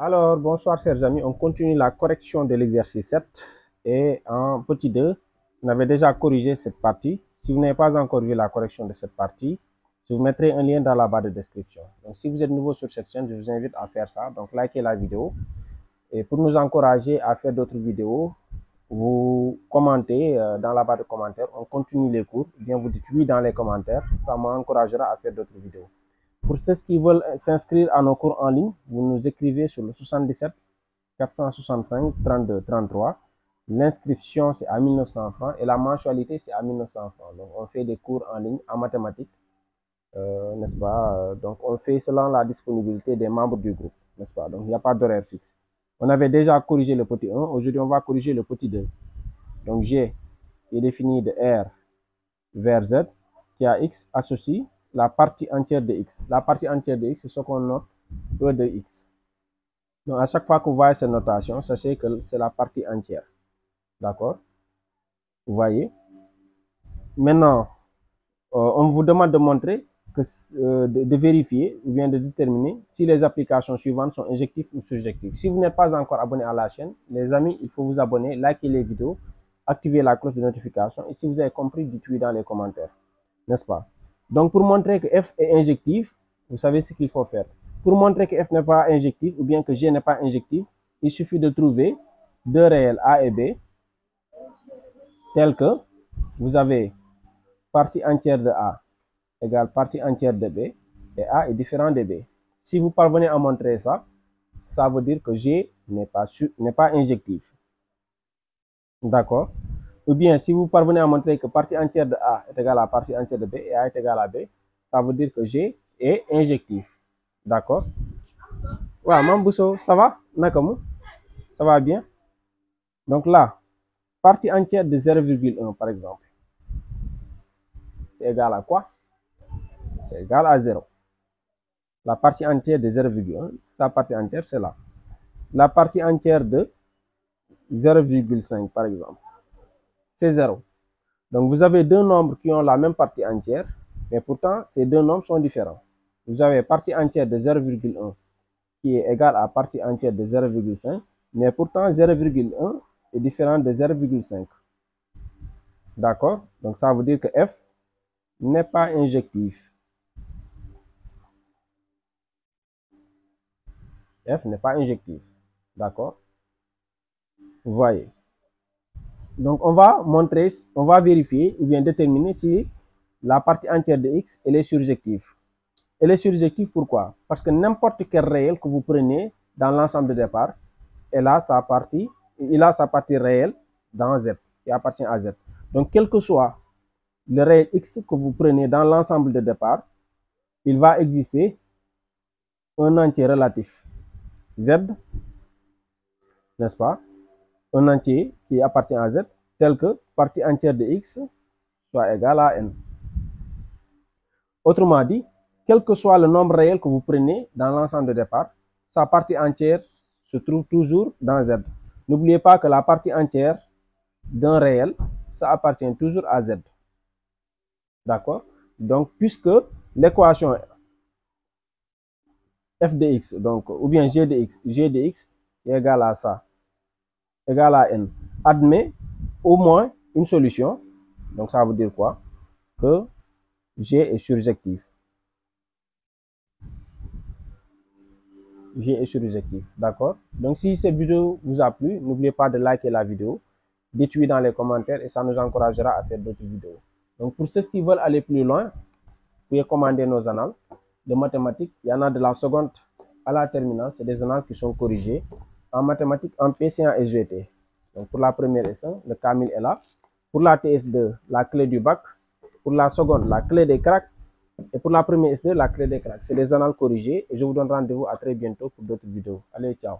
Alors, bonsoir chers amis, on continue la correction de l'exercice 7 et en petit 2, on avait déjà corrigé cette partie. Si vous n'avez pas encore vu la correction de cette partie, je vous mettrai un lien dans la barre de description. Donc si vous êtes nouveau sur cette chaîne, je vous invite à faire ça. Donc likez la vidéo et pour nous encourager à faire d'autres vidéos, vous commentez dans la barre de commentaires, on continue les cours, ou bien vous dites oui dans les commentaires, ça m'encouragera à faire d'autres vidéos. Pour ceux qui veulent s'inscrire à nos cours en ligne, vous nous écrivez sur le 77 465 32 33. L'inscription, c'est à 1900 francs et la mensualité, c'est à 1900 francs. Donc, on fait des cours en ligne en mathématiques, n'est-ce pas? Donc, on fait selon la disponibilité des membres du groupe, n'est-ce pas? Donc, il n'y a pas d'horaire fixe. On avait déjà corrigé le petit 1. Aujourd'hui, on va corriger le petit 2. Donc, G est défini de R vers Z, qui a X associe la partie entière de X. La partie entière de X, c'est ce qu'on note E de X. Donc, à chaque fois que vous voyez cette notation, sachez que c'est la partie entière. D'accord? Vous voyez? Maintenant, on vous demande de montrer, de vérifier ou bien de déterminer si les applications suivantes sont injectives ou surjectives. Si vous n'êtes pas encore abonné à la chaîne, les amis, il faut vous abonner, liker les vidéos, activer la cloche de notification. Et si vous avez compris, dites-le dans les commentaires. N'est-ce pas? Donc, pour montrer que F est injectif, vous savez ce qu'il faut faire. Pour montrer que F n'est pas injectif ou bien que G n'est pas injectif, il suffit de trouver deux réels A et B, tels que vous avez partie entière de A égale partie entière de B, et A est différent de B. Si vous parvenez à montrer ça, ça veut dire que G n'est pas injectif. D'accord? Ou bien, si vous parvenez à montrer que partie entière de A est égale à partie entière de B et A est égale à B, ça veut dire que G est injectif. D'accord? Ouais, Mambousso, ça va? Nakamu? Ça va bien? Donc là, partie entière de 0,1 par exemple, c'est égal à quoi? C'est égal à 0. La partie entière de 0,1, sa partie entière, c'est là. La partie entière de 0,5 par exemple, c'est 0. Donc vous avez deux nombres qui ont la même partie entière, mais pourtant ces deux nombres sont différents. Vous avez partie entière de 0,1 qui est égale à partie entière de 0,5, mais pourtant 0,1 est différent de 0,5. D'accord? Donc ça veut dire que F n'est pas injectif. F n'est pas injectif. D'accord? Vous voyez. Donc on va montrer, on va vérifier ou bien déterminer si la partie entière de X elle est surjective. Elle est surjective pourquoi? Parce que n'importe quel réel que vous prenez dans l'ensemble de départ, il a sa partie réelle dans Z, qui appartient à Z. Donc quel que soit le réel X que vous prenez dans l'ensemble de départ, il va exister un entier relatif Z, n'est-ce pas? Un entier qui appartient à Z, tel que partie entière de X soit égale à N. Autrement dit, quel que soit le nombre réel que vous prenez dans l'ensemble de départ, sa partie entière se trouve toujours dans Z. N'oubliez pas que la partie entière d'un réel, ça appartient toujours à Z. D'accord? Donc, puisque l'équation f de x, donc, ou bien g de x est égal à ça, égal à n, admet au moins une solution. Donc, ça veut dire quoi? Que g est surjectif. G est surjectif. D'accord? Donc, si cette vidéo vous a plu, n'oubliez pas de liker la vidéo, dites-le dans les commentaires et ça nous encouragera à faire d'autres vidéos. Donc, pour ceux qui veulent aller plus loin, vous pouvez commander nos annales de mathématiques. Il y en a de la seconde à la terminale. C'est des annales qui sont corrigées en mathématiques, en PC, en SVT. Donc, pour la première S1, le Camille est là. Pour la TS2, la clé du bac. Pour la seconde, la clé des cracks. Et pour la première S2, la clé des cracks. C'est des annales corrigées. Et je vous donne rendez-vous à très bientôt pour d'autres vidéos. Allez, ciao.